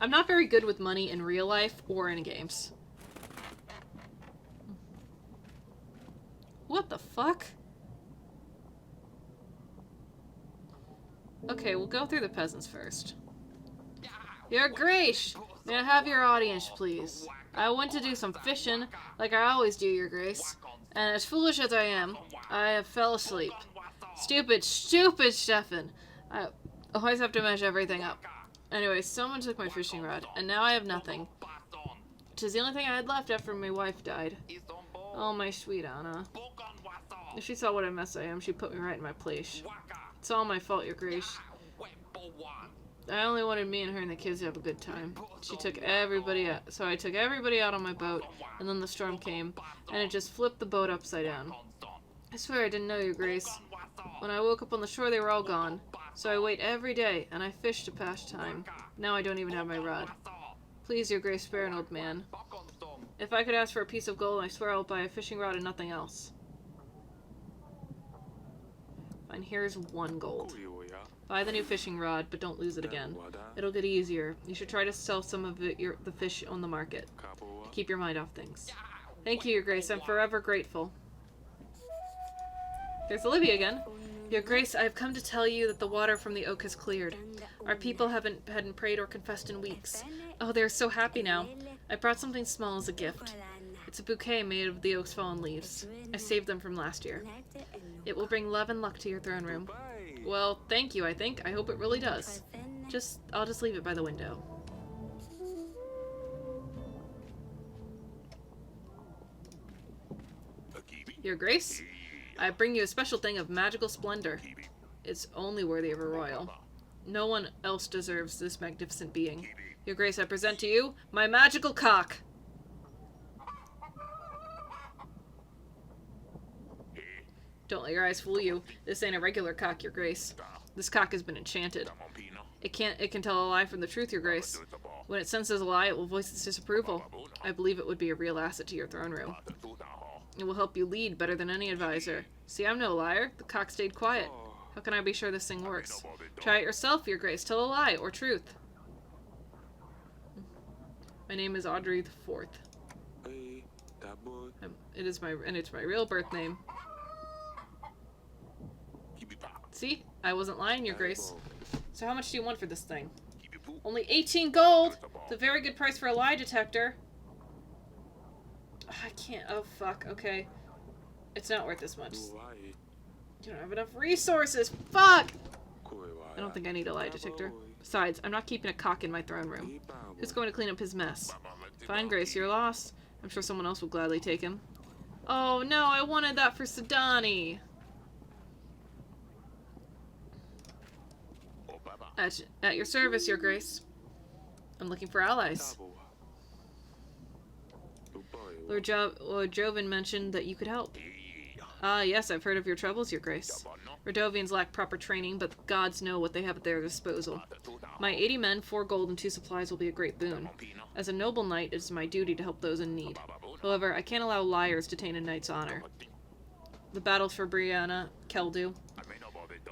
I'm not very good with money in real life or in games. What the fuck? Okay, we'll go through the peasants first. Your Grace! May I have your audience, please? I went to do some fishing, like I always do, Your Grace. And as foolish as I am, I have fell asleep. Stupid, stupid Stefan! I always have to measure everything up. Anyway, someone took my fishing rod, and now I have nothing. 'Tis the only thing I had left after my wife died. Oh, my sweet Anna. If she saw what a mess I am, she'd put me right in my place. It's all my fault, Your Grace. I only wanted me and her and the kids to have a good time. She took everybody out, so I took everybody out on my boat, and then the storm came, and it just flipped the boat upside down. I swear I didn't know, Your Grace. When I woke up on the shore, they were all gone. So I wait every day, and I fish to pass time. Now I don't even have my rod. Please, Your Grace, spare an old man. If I could ask for a piece of gold, I swear I'll buy a fishing rod and nothing else. Fine, here's 1 gold. Buy the new fishing rod, but don't lose it again. It'll get easier. You should try to sell some of the fish on the market. Keep your mind off things. Thank you, Your Grace. I'm forever grateful. There's Olivia again. Your Grace, I have come to tell you that the water from the oak has cleared. Our people hadn't prayed or confessed in weeks. Oh, they're so happy now. I brought something small as a gift. It's a bouquet made of the oak's fallen leaves. I saved them from last year. It will bring love and luck to your throne room. Well, thank you, I think. I hope it really does. I'll just leave it by the window. Your Grace, I bring you a special thing of magical splendor. It's only worthy of a royal. No one else deserves this magnificent being. Your Grace, I present to you my magical cock. Don't let your eyes fool you. This ain't a regular cock, Your Grace. This cock has been enchanted. It can tell a lie from the truth, Your Grace. When it senses a lie, it will voice its disapproval. I believe it would be a real asset to your throne room. It will help you lead better than any advisor. See, I'm no liar. The cock stayed quiet. How can I be sure this thing works? Try it yourself, Your Grace. Tell a lie or truth. My name is Audrey the Fourth. It's my real birth name. See? I wasn't lying, Your Grace. So how much do you want for this thing? Only 18 gold! It's a very good price for a lie detector. I can't. Oh, fuck. Okay. It's not worth this much. You don't have enough resources. Fuck! I don't think I need a lie detector. Besides, I'm not keeping a cock in my throne room. Who's going to clean up his mess? Fine, Grace, you're lost. I'm sure someone else will gladly take him. Oh, no, I wanted that for Sidani. At your service, Your Grace. I'm looking for allies. Lord Jovan mentioned that you could help. Ah, yes, I've heard of your troubles, Your Grace. Rodovians lack proper training, but the gods know what they have at their disposal. My 80 men, 4 gold, and 2 supplies will be a great boon. As a noble knight, it is my duty to help those in need. However, I can't allow liars to taint a knight's honor. The battles for Brianna, Keldu.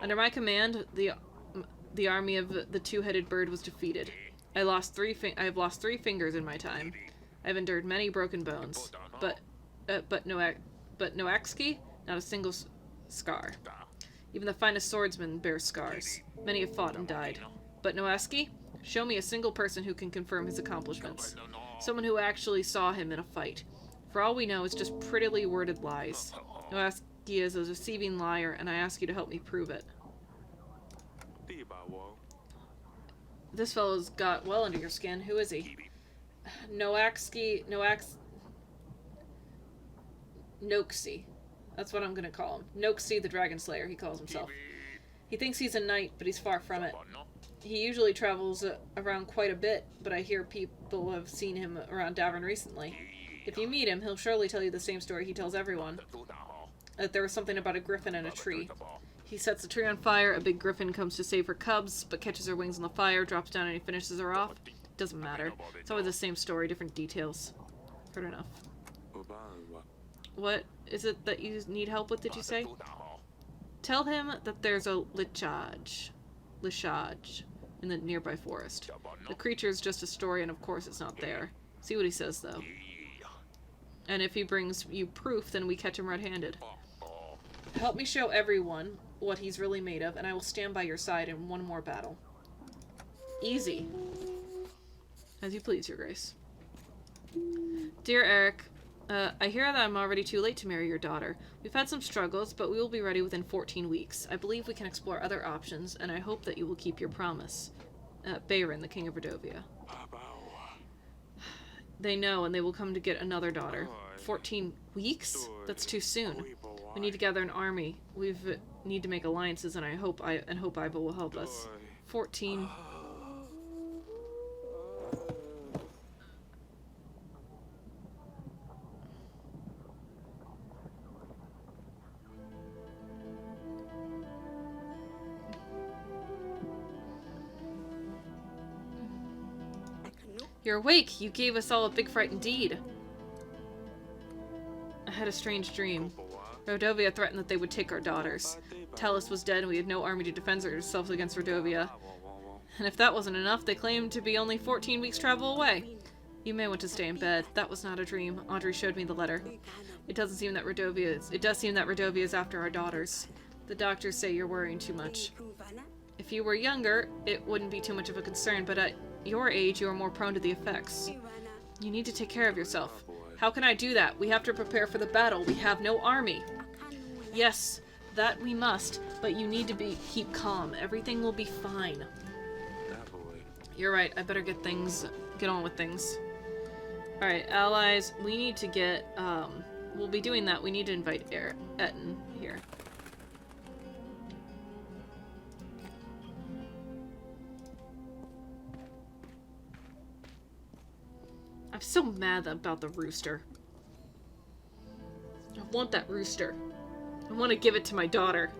Under my command, the army of the two-headed bird was defeated. I have lost 3 fingers in my time. I've endured many broken bones, but Noakski, not a single scar. Even the finest swordsman bears scars. Many have fought and died. But Noakski, show me a single person who can confirm his accomplishments. Someone who actually saw him in a fight. For all we know, it's just prettily worded lies. Noakski is a deceiving liar, and I ask you to help me prove it. This fellow's got well under your skin. Who is he? Noaxi. That's what I'm gonna call him. Noxi the Dragon Slayer, he calls himself. He thinks he's a knight, but he's far from it. He usually travels around quite a bit, but I hear people have seen him around Davern recently. If you meet him, he'll surely tell you the same story he tells everyone. That there was something about a griffin and a tree. He sets the tree on fire, a big griffin comes to save her cubs, but catches her wings on the fire, drops down, and he finishes her off. Doesn't matter. It's always the same story, different details. Heard enough. What is it that you need help with, did you say? Tell him that there's a lichage. in the nearby forest. The creature is just a story, and of course it's not there. See what he says, though. And if he brings you proof, then we catch him red-handed. Help me show everyone what he's really made of, and I will stand by your side in one more battle. Easy. As you please, Your Grace. Dear Eric, I hear that I'm already too late to marry your daughter. We've had some struggles, but we will be ready within 14 weeks. I believe we can explore other options, and I hope that you will keep your promise. Bayron, the King of Rodovia. They know, and they will come to get another daughter. 14 weeks? That's too soon. We need to gather an army. We need to make alliances, and I hope Iva will help us. 14. You're awake! You gave us all a big fright indeed. I had a strange dream. Rodovia threatened that they would take our daughters. Talus was dead and we had no army to defend ourselves against Rodovia. And if that wasn't enough, they claimed to be only 14 weeks travel away. You may want to stay in bed. That was not a dream. Audrey showed me the letter. It does seem that Rodovia is after our daughters. The doctors say you're worrying too much. If you were younger, it wouldn't be too much of a concern, but at your age, you are more prone to the effects. You need to take care of yourself. How can I do that? We have to prepare for the battle. We have no army. Yes, that we must, but you need to keep calm. Everything will be fine. You're right. I better get on with things. Alright, allies, we need to get, we'll be doing that. We need to invite Etten here. I'm so mad about the rooster. I want that rooster. I want to give it to my daughter.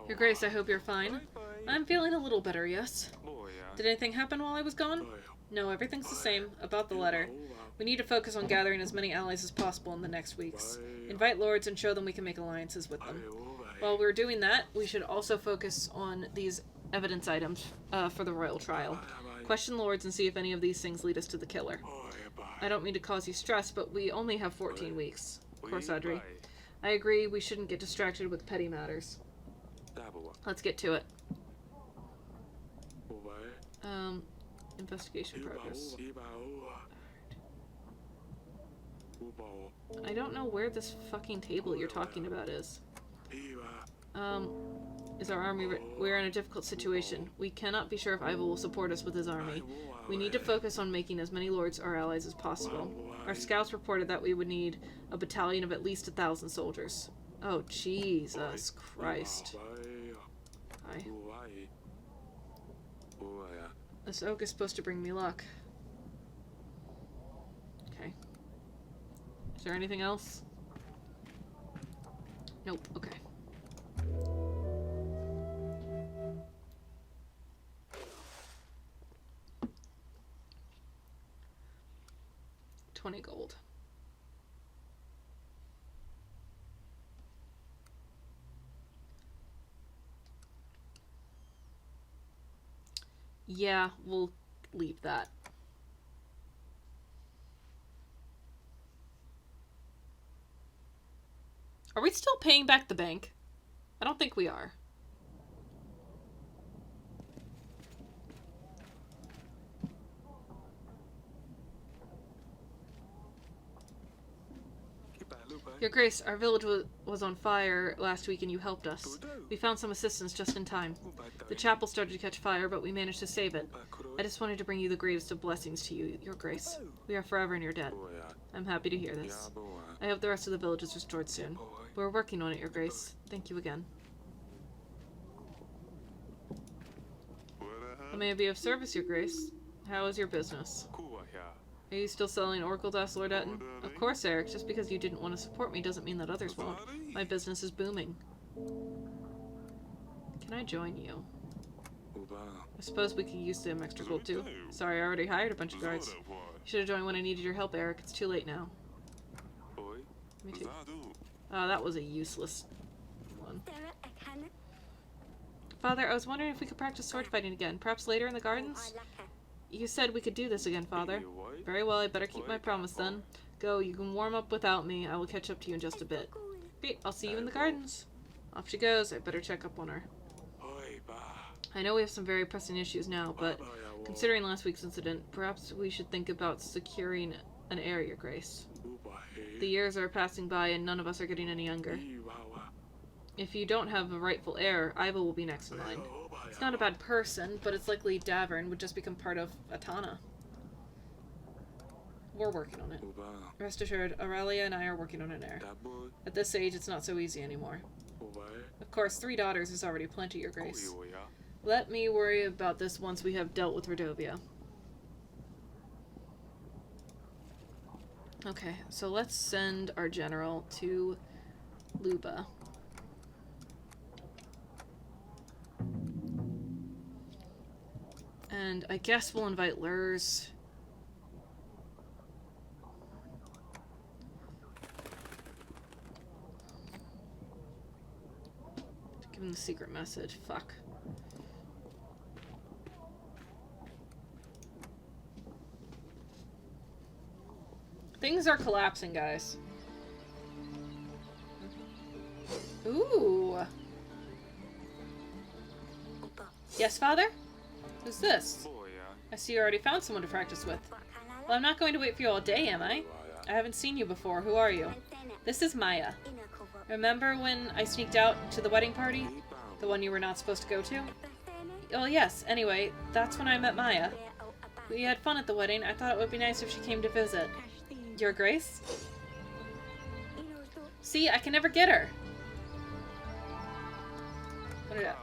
Your Grace, I hope you're fine. I'm feeling a little better, yes. Did anything happen while I was gone? No, everything's the same. About the letter. We need to focus on gathering as many allies as possible in the next weeks. Invite lords and show them we can make alliances with them. While we're doing that, we should also focus on these evidence items for the royal trial. Question lords and see if any of these things lead us to the killer. I don't mean to cause you stress, but we only have 14 weeks. Of course, Audrey. I agree, we shouldn't get distracted with petty matters. Let's get to it. Investigation progress. I don't know where this fucking table you're talking about is. Is our army... We're in a difficult situation. We cannot be sure if Iva will support us with his army. We need to focus on making as many lords our allies as possible. Our scouts reported that we would need a battalion of at least 1,000 soldiers. Oh, Jesus Christ. Hi. This oak is supposed to bring me luck. Okay. Is there anything else? Nope. Okay. $20 gold. Yeah, we'll leave that. Are we still paying back the bank? I don't think we are. Your Grace, our village was on fire last week and you helped us. We found some assistance just in time. The chapel started to catch fire, but we managed to save it. I just wanted to bring you the greatest of blessings to you, Your Grace. We are forever in your debt. I'm happy to hear this. I hope the rest of the village is restored soon. We're working on it, Your Grace. Thank you again. I may be of service, Your Grace. How is your business? Are you still selling Oracle Dust, Lord Etten? Of course, Eric. Just because you didn't want to support me doesn't mean that others won't. My business is booming. Can I join you? I suppose we could use some extra gold too. Sorry, I already hired a bunch of guards. You should have joined when I needed your help, Eric. It's too late now. Me too. Oh, that was a useless one. Father, I was wondering if we could practice sword fighting again, perhaps later in the gardens? You said we could do this again, Father. Very well, I better keep my promise then. Go, you can warm up without me. I will catch up to you in just a bit. Great, I'll see you in the gardens. Off she goes. I better check up on her. I know we have some very pressing issues now, but considering last week's incident, perhaps we should think about securing an heir, Your Grace. The years are passing by and none of us are getting any younger. If you don't have a rightful heir, Iva will be next in line. It's not a bad person, but it's likely Davern would just become part of Atana. We're working on it. Rest assured, Aurelia and I are working on an heir. At this age, it's not so easy anymore. Of course, 3 daughters is already plenty, Your Grace. Let me worry about this once we have dealt with Rodovia. Okay, so let's send our general to Luba. And I guess we'll invite Lurs. Give him the secret message. Fuck. Things are collapsing, guys. Ooh. Yes, Father? Who's this? I see you already found someone to practice with. Well, I'm not going to wait for you all day, am I? I haven't seen you before. Who are you? This is Maya. Remember when I sneaked out to the wedding party? The one you were not supposed to go to? Oh, yes. Anyway, that's when I met Maya. We had fun at the wedding. I thought it would be nice if she came to visit. Your Grace? See, I can never get her. What did I...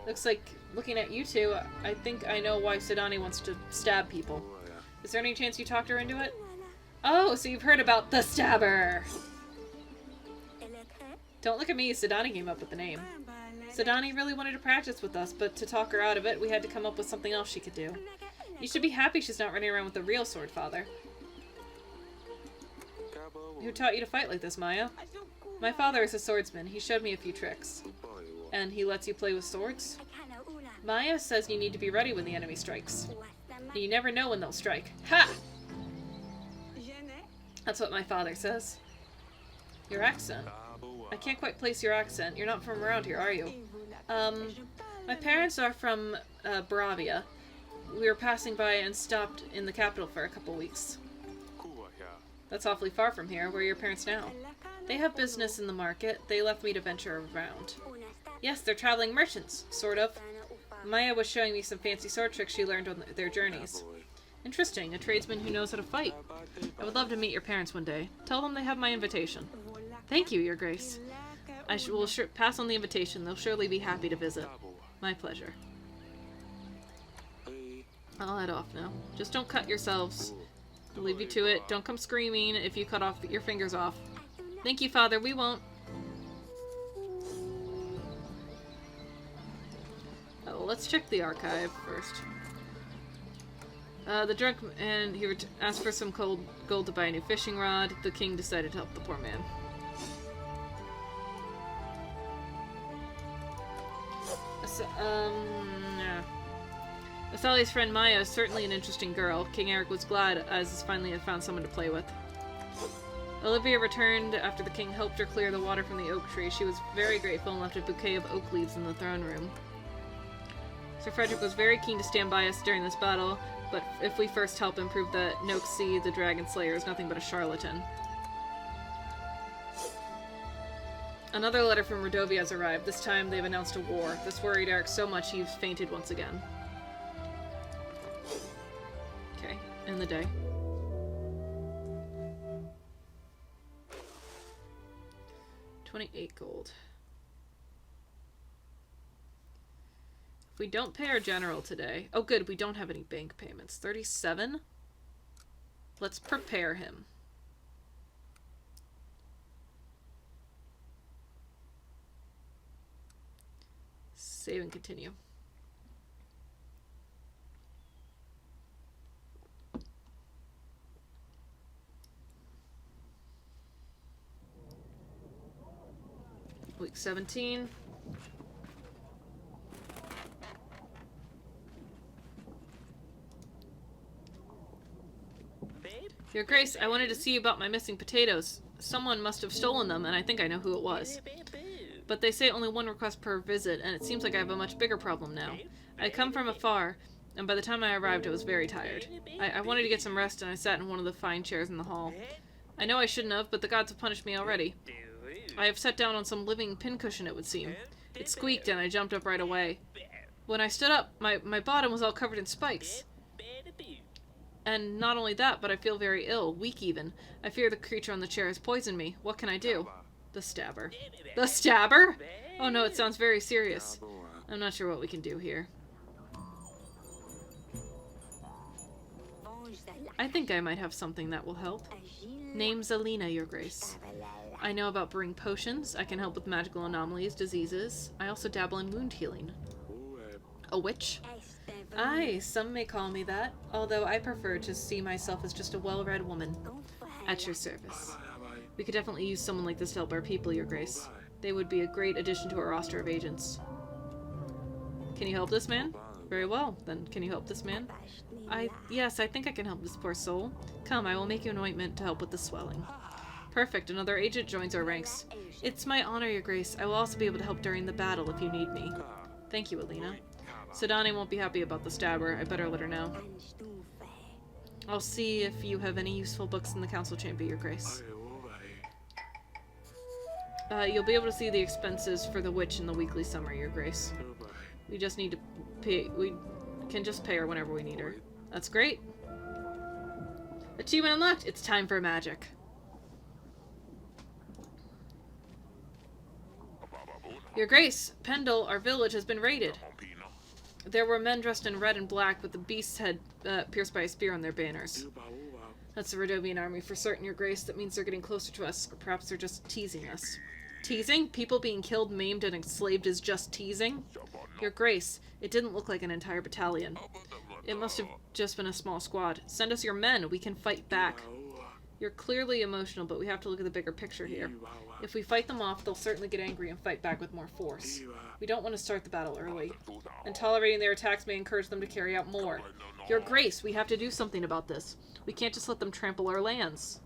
Looks like, looking at you two, I think I know why Sidani wants to stab people. Is there any chance you talked her into it? Oh, so you've heard about the stabber! Don't look at me, Sidani came up with the name. Sidani really wanted to practice with us, but to talk her out of it, we had to come up with something else she could do. You should be happy she's not running around with the real sword, Father. Who taught you to fight like this, Maya? My father is a swordsman. He showed me a few tricks. And he lets you play with swords? Maya says you need to be ready when the enemy strikes. You never know when they'll strike. Ha! That's what my father says. Your accent. I can't quite place your accent. You're not from around here, are you? My parents are from, Bravia. We were passing by and stopped in the capital for a couple weeks. That's awfully far from here. Where are your parents now? They have business in the market. They left me to venture around. Yes, they're traveling merchants, sort of. Maya was showing me some fancy sword tricks she learned on their journeys. Interesting, a tradesman who knows how to fight. I would love to meet your parents one day. Tell them they have my invitation. Thank you, Your Grace. I will pass on the invitation. They'll surely be happy to visit. My pleasure. I'll head off now. Just don't cut yourselves. I'll leave you to it. Don't come screaming if you cut off your fingers off. Thank you, Father. We won't. Oh, let's check the archive first. The drunk man, he asked for some gold to buy a new fishing rod. The king decided to help the poor man. So, yeah. Athalia's friend Maya is certainly an interesting girl. King Eric was glad, as he finally had found someone to play with. Olivia returned after the king helped her clear the water from the oak tree. She was very grateful and left a bouquet of oak leaves in the throne room. Sir Frederick was very keen to stand by us during this battle, but if we first help him prove that Noxie, the Dragon Slayer, is nothing but a charlatan. Another letter from Rodovia has arrived. This time they've announced a war. This worried Eric so much he's fainted once again. Okay, end the day. $28 gold. If we don't pay our general today... Oh good, we don't have any bank payments. 37? Let's prepare him. Save and continue. 17. Your Grace, I wanted to see about my missing potatoes. Someone must have stolen them, and I think I know who it was. But they say only one request per visit, and it seems like I have a much bigger problem now. I come from afar, and by the time I arrived I was very tired. I wanted to get some rest, and I sat in one of the fine chairs in the hall. I know I shouldn't have, but the gods have punished me already. I have sat down on some living pincushion, it would seem. It squeaked, and I jumped up right away. When I stood up, my bottom was all covered in spikes. And not only that, but I feel very ill, weak even. I fear the creature on the chair has poisoned me. What can I do? The stabber. The stabber? Oh no, it sounds very serious. I'm not sure what we can do here. I think I might have something that will help. Name's Alena, Your Grace. I know about brewing potions. I can help with magical anomalies, diseases. I also dabble in wound healing. A witch? Aye, some may call me that, although I prefer to see myself as just a well-read woman. At your service. We could definitely use someone like this to help our people, Your Grace. They would be a great addition to our roster of agents. Can you help this man? Very well, then can you help this man? Yes, I think I can help this poor soul. Come, I will make you an ointment to help with the swelling. Perfect, another agent joins our ranks. It's my honor, Your Grace. I will also be able to help during the battle if you need me. Thank you, Alena. Sedani won't be happy about the stabber. I better let her know. I'll see if you have any useful books in the council chamber, Your Grace. You'll be able to see the expenses for the witch in the weekly summary, Your Grace. We just need to pay. We can just pay her whenever we need her. That's great. Achievement unlocked. It's time for magic. Your Grace, Pendle, our village, has been raided. There were men dressed in red and black with the beast's head pierced by a spear on their banners. That's the Rodovian army for certain, Your Grace. That means they're getting closer to us, or perhaps they're just teasing us. Teasing? People being killed, maimed, and enslaved is just teasing? Your Grace, it didn't look like an entire battalion. It must have just been a small squad. Send us your men. We can fight back. You're clearly emotional, but we have to look at the bigger picture here. If we fight them off, they'll certainly get angry and fight back with more force. We don't want to start the battle early. And tolerating their attacks may encourage them to carry out more. Your Grace, we have to do something about this. We can't just let them trample our lands.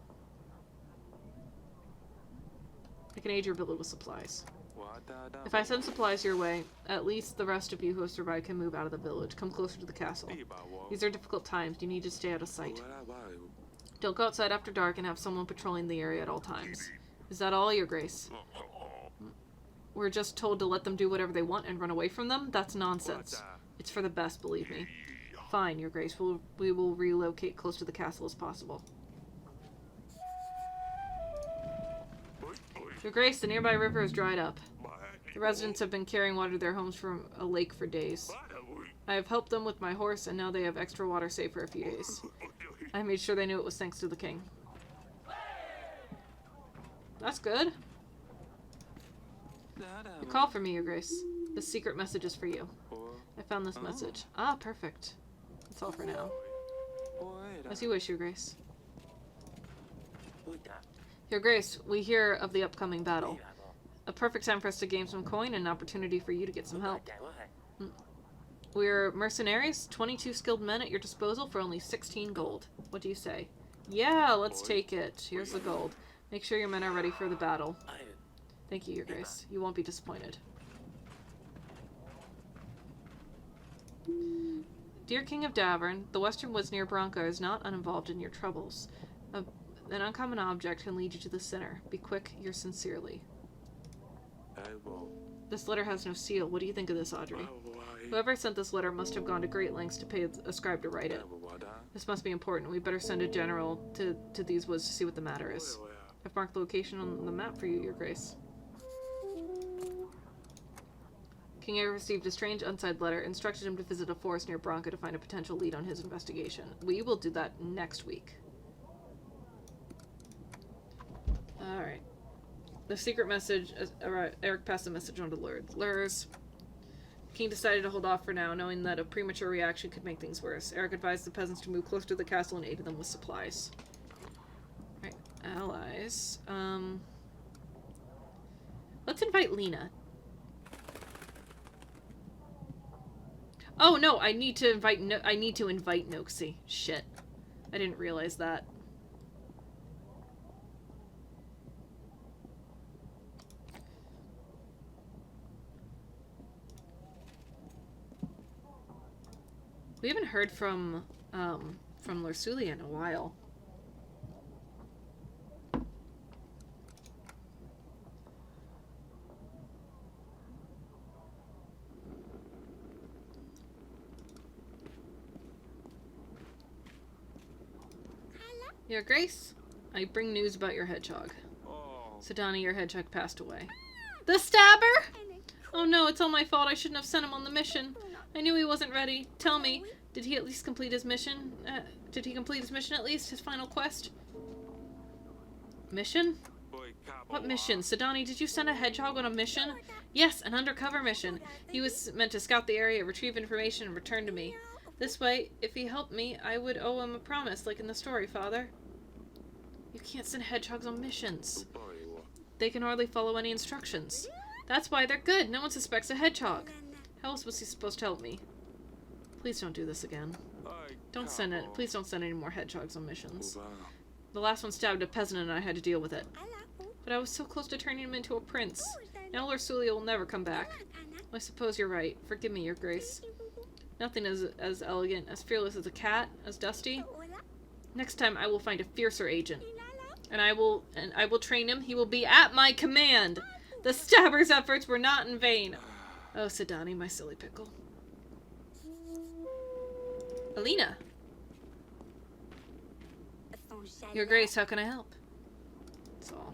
I can aid your village with supplies. If I send supplies your way, at least the rest of you who have survived can move out of the village. Come closer to the castle. These are difficult times. You need to stay out of sight. Don't go outside after dark and have someone patrolling the area at all times. Is that all, Your Grace? We're just told to let them do whatever they want and run away from them? That's nonsense. It's for the best, believe me. Fine, Your Grace. We will relocate close to the castle as possible. Your Grace, the nearby river has dried up. The residents have been carrying water to their homes from a lake for days. I have helped them with my horse, and now they have extra water safe for a few days. I made sure they knew it was thanks to the king. That's good. You call for me, Your Grace. This secret message is for you. I found this message. Ah, perfect. That's all for now. As you wish, Your Grace. Your Grace, we hear of the upcoming battle. A perfect time for us to gain some coin and an opportunity for you to get some help. We're mercenaries, 22 skilled men at your disposal for only 16 gold. What do you say? Yeah, let's take it. Here's the gold. Make sure your men are ready for the battle. Thank you, Your Grace. You won't be disappointed. Dear King of Davern, the Western Woods near Branca is not uninvolved in your troubles. An uncommon object can lead you to the center. Be quick, yours sincerely. This letter has no seal. What do you think of this, Audrey? Whoever sent this letter must have gone to great lengths to pay a scribe to write it. This must be important. We better send a general to these woods to see what the matter is. I've marked the location on the map for you, Your Grace. King Eric received a strange unsigned letter, instructed him to visit a forest near Branca to find a potential lead on his investigation. We will do that next week. Alright. The secret message, Eric passed the message on to Lurs. King decided to hold off for now, knowing that a premature reaction could make things worse. Eric advised the peasants to move closer to the castle and aided them with supplies. Alright, allies. Let's invite Lena. Oh no, I need to invite Noxie. Shit. I didn't realize that. We haven't heard from Lursulia in a while. Your Grace, I bring news about your hedgehog. Sidani, your hedgehog passed away. The stabber? Oh no, it's all my fault. I shouldn't have sent him on the mission. I knew he wasn't ready. Tell me, did he at least complete his mission? Did he complete his mission at least? His final quest? Mission? What mission? Sidani, did you send a hedgehog on a mission? Yes, an undercover mission. He was meant to scout the area, retrieve information, and return to me. This way, if he helped me, I would owe him a promise, like in the story, Father. You can't send hedgehogs on missions. They can hardly follow any instructions. That's why they're good. No one suspects a hedgehog. How else was he supposed to help me? Please don't do this again. Don't send it. Please don't send any more hedgehogs on missions. The last one stabbed a peasant and I had to deal with it. But I was so close to turning him into a prince. Now Lursulia will never come back. I suppose you're right. Forgive me, Your Grace. Nothing is as elegant, as fearless as a cat, as dusty. Next time I will find a fiercer agent. And I will train him. He will be at my command. The stabber's efforts were not in vain. Oh, Sidani, my silly pickle. Alena. Your Grace, how can I help? That's all.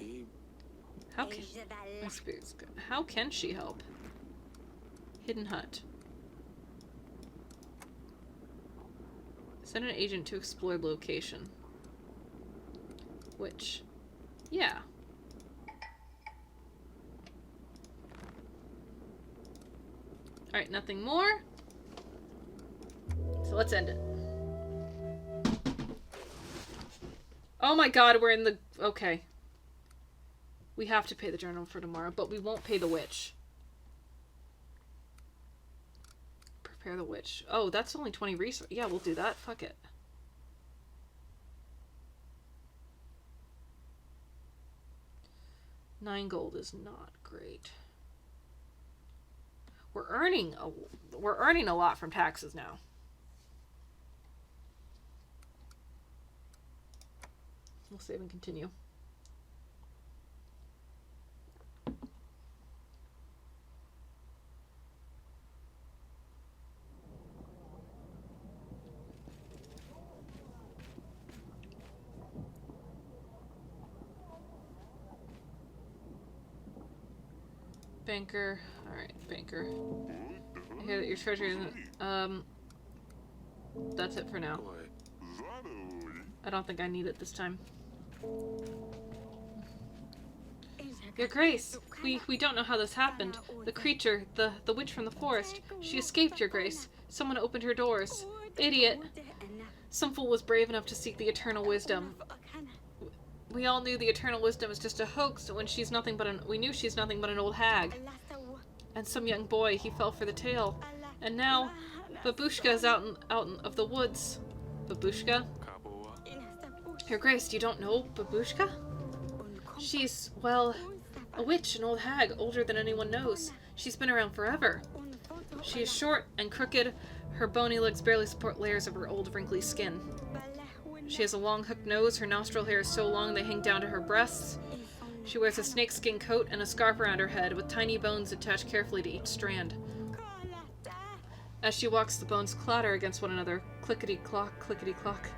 My spirit's good. How can she help? Hidden hut. Send an agent to explore the location. Which, yeah. Alright, nothing more. So let's end it. Oh my god, we're in the... Okay. We have to pay the journal for tomorrow, but we won't pay the witch. Prepare the witch. Oh, that's only 20 resources. Yeah, we'll do that. Fuck it. $9 gold is not great. We're earning a lot from taxes now. We'll save and continue. Banker. Alright, banker. I hear that your treasure isn't... That's it for now. I don't think I need it this time. Your Grace, we don't know how this happened. The creature, the witch from the forest, she escaped, Your Grace. Someone opened her doors. Idiot. Some fool was brave enough to seek the eternal wisdom. We all knew the eternal wisdom is just a hoax when she's nothing but we knew she's nothing but an old hag. And some young boy, he fell for the tale. And now, Babushka is out of the woods. Babushka? Your Grace, you don't know Babushka? She's, well, a witch, an old hag, older than anyone knows. She's been around forever. She is short and crooked. Her bony legs barely support layers of her old, wrinkly skin. She has a long hooked nose. Her nostril hair is so long they hang down to her breasts. She wears a snakeskin coat and a scarf around her head with tiny bones attached carefully to each strand. As she walks, the bones clatter against one another. Clickety-clock, clickety-clock.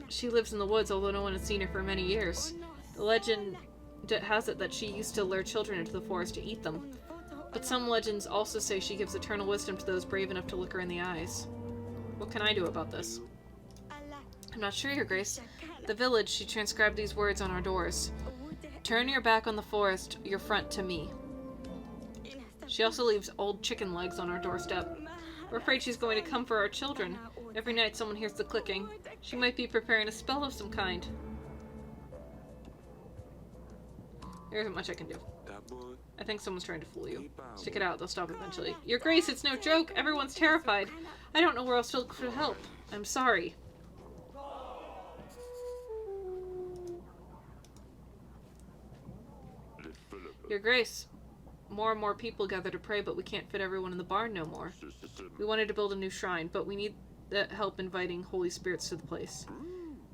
She lives in the woods, although no one has seen her for many years. The legend has it that she used to lure children into the forest to eat them. But some legends also say she gives eternal wisdom to those brave enough to look her in the eyes. What can I do about this? I'm not sure, Your Grace. The village, she transcribed these words on our doors. Turn your back on the forest, your front to me. She also leaves old chicken legs on our doorstep. We're afraid she's going to come for our children. Every night someone hears the clicking. She might be preparing a spell of some kind. There isn't much I can do. I think someone's trying to fool you. Stick it out, they'll stop eventually. Your Grace, it's no joke. Everyone's terrified. I don't know where else to look for help. I'm sorry. Your Grace, more and more people gather to pray, but we can't fit everyone in the barn no more. We wanted to build a new shrine, but we need help inviting holy spirits to the place.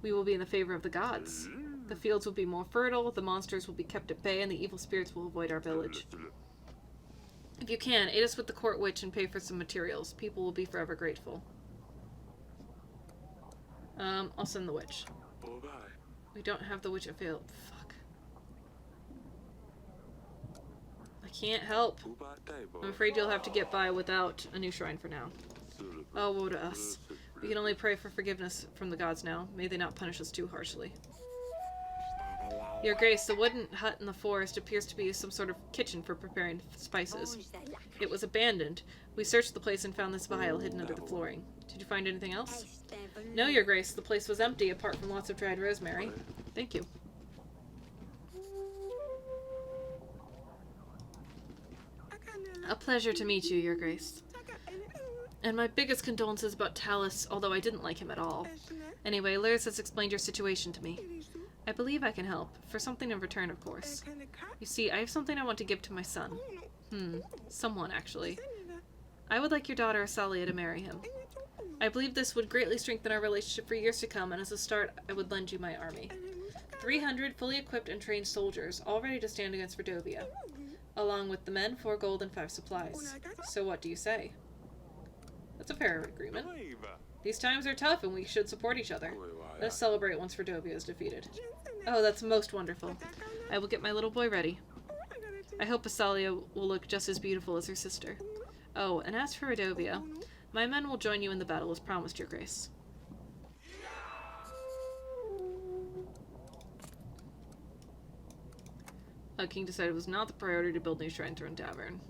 We will be in the favor of the gods. The fields will be more fertile, the monsters will be kept at bay, and the evil spirits will avoid our village. If you can, aid us with the court witch and pay for some materials. People will be forever grateful. I'll send the witch. We don't have the witch available. Fuck. I can't help. I'm afraid you'll have to get by without a new shrine for now. Oh, woe to us. We can only pray for forgiveness from the gods now. May they not punish us too harshly. Your Grace, the wooden hut in the forest appears to be some sort of kitchen for preparing spices. It was abandoned. We searched the place and found this vial hidden under the flooring. Did you find anything else? No, Your Grace. The place was empty apart from lots of dried rosemary. Thank you. A pleasure to meet you, Your Grace. And my biggest condolences about Talus, although I didn't like him at all. Anyway, Lyris has explained your situation to me. I believe I can help. For something in return, of course. You see, I have something I want to give to my son. Someone, actually. I would like your daughter, Asalia, to marry him. I believe this would greatly strengthen our relationship for years to come, and as a start, I would lend you my army. 300 fully equipped and trained soldiers, all ready to stand against Verdovia. Along with the men, 4 gold and 5 supplies. So what do you say? That's a fair agreement. These times are tough, and we should support each other. Let us celebrate once Verdovia is defeated. Oh, that's most wonderful. I will get my little boy ready. I hope Asalia will look just as beautiful as her sister. Oh, and as for Verdovia, my men will join you in the battle as promised, Your Grace. King decided it was not the priority to build new shrines or a tavern.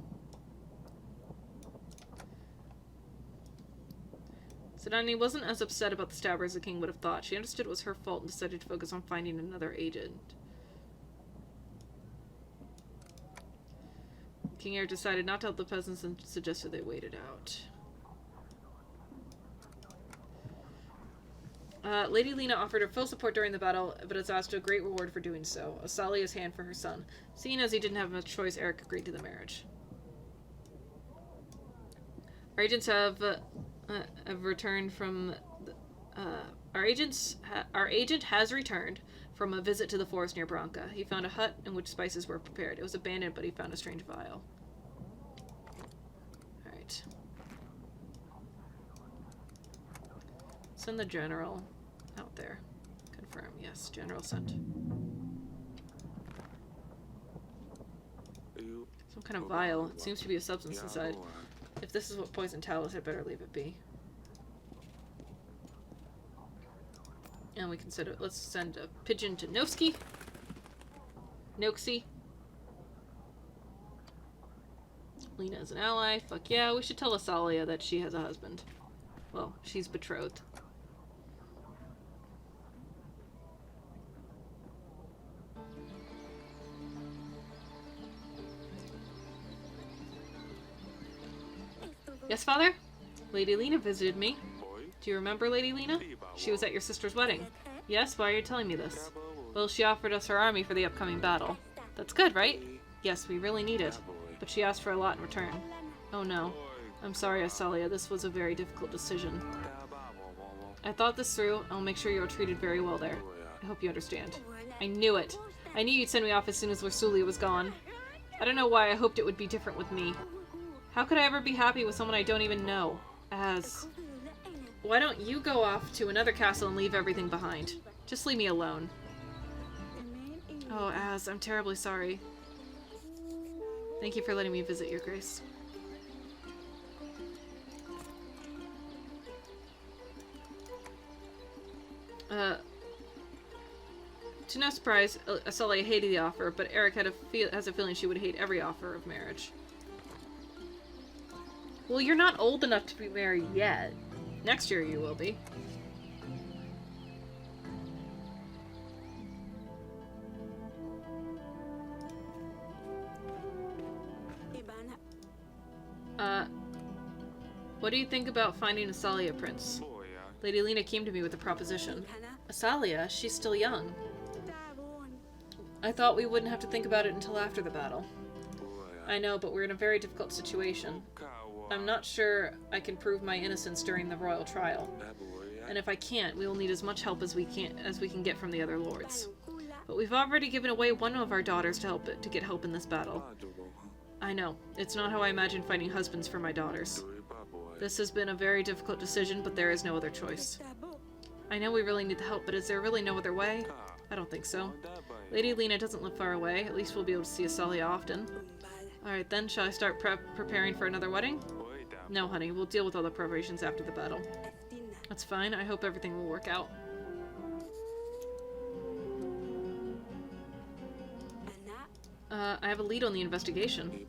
Sedani wasn't as upset about the stabber as the king would have thought. She understood it was her fault and decided to focus on finding another agent. King Air decided not to help the peasants and suggested they wait it out. Lady Lena offered her full support during the battle, but has asked a great reward for doing so. Asalia's hand for her son. Seeing as he didn't have much choice, Eric agreed to the marriage. Our agents have returned from... Our agent has returned from a visit to the forest near Branca. He found a hut in which spices were prepared. It was abandoned, but he found a strange vial. Alright. Send the general out there. Confirm. Yes, general sent. Some kind of vial. It seems to be a substance inside. If this is what poisoned Talus, I'd better leave it be. And we can send it. Let's send a pigeon to Noxie. Lena is an ally. Fuck yeah. We should tell Asalia that she has a husband. Well, she's betrothed. Yes, Father? Lady Lena visited me. Do you remember Lady Lena? She was at your sister's wedding. Yes, why are you telling me this? Well, she offered us her army for the upcoming battle. That's good, right? Yes, we really need it. But she asked for a lot in return. Oh no. I'm sorry, Asalia. This was a very difficult decision. I thought this through, and I'll make sure you are treated very well there. I hope you understand. I knew it. I knew you'd send me off as soon as Versulia was gone. I don't know why I hoped it would be different with me. How could I ever be happy with someone I don't even know? Why don't you go off to another castle and leave everything behind? Just leave me alone. Oh, I'm terribly sorry. Thank you for letting me visit, Your Grace. To no surprise, Asalia hated the offer, but Eric has a feeling she would hate every offer of marriage. Well, you're not old enough to be married yet. Next year you will be. What do you think about finding Asalia, Prince? Lady Alena came to me with a proposition. Asalia? She's still young. I thought we wouldn't have to think about it until after the battle. I know, but we're in a very difficult situation. I'm not sure I can prove my innocence during the royal trial. And if I can't, we will need as much help as we can get from the other lords. But we've already given away one of our daughters to get help in this battle. I know. It's not how I imagine finding husbands for my daughters. This has been a very difficult decision, but there is no other choice. I know we really need the help, but is there really no other way? I don't think so. Lady Alena doesn't live far away. At least we'll be able to see Asalia often. Alright then, shall I start preparing for another wedding? No, honey. We'll deal with all the preparations after the battle. That's fine. I hope everything will work out. I have a lead on the investigation.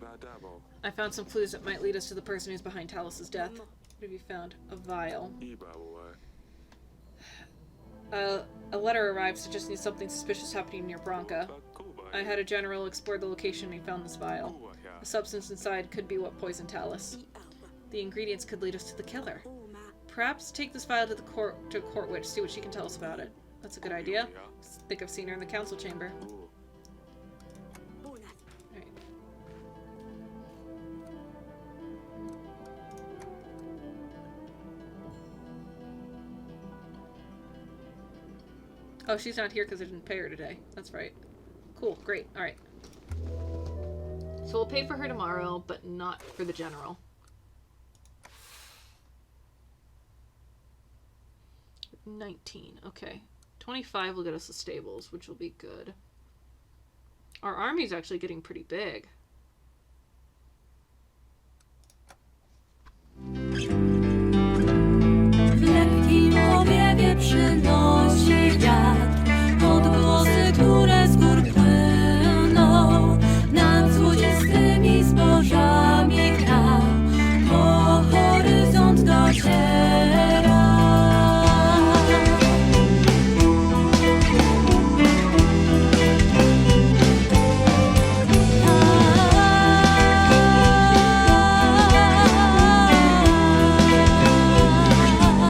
I found some clues that might lead us to the person who's behind Talus's death. What have you found? A vial. A letter arrived suggesting something suspicious happening near Branca. I had a general explore the location and he found this vial. The substance inside could be what poisoned Talus. The ingredients could lead us to the killer. Perhaps take this vial to the court witch, see what she can tell us about it. That's a good idea. I think I've seen her in the council chamber. Right. Oh, she's not here because I didn't pay her today. That's right. Cool, great, alright. So we'll pay for her tomorrow, but not for the general. 19, okay. 25 will get us the stables, which will be good. Our army's actually getting pretty big.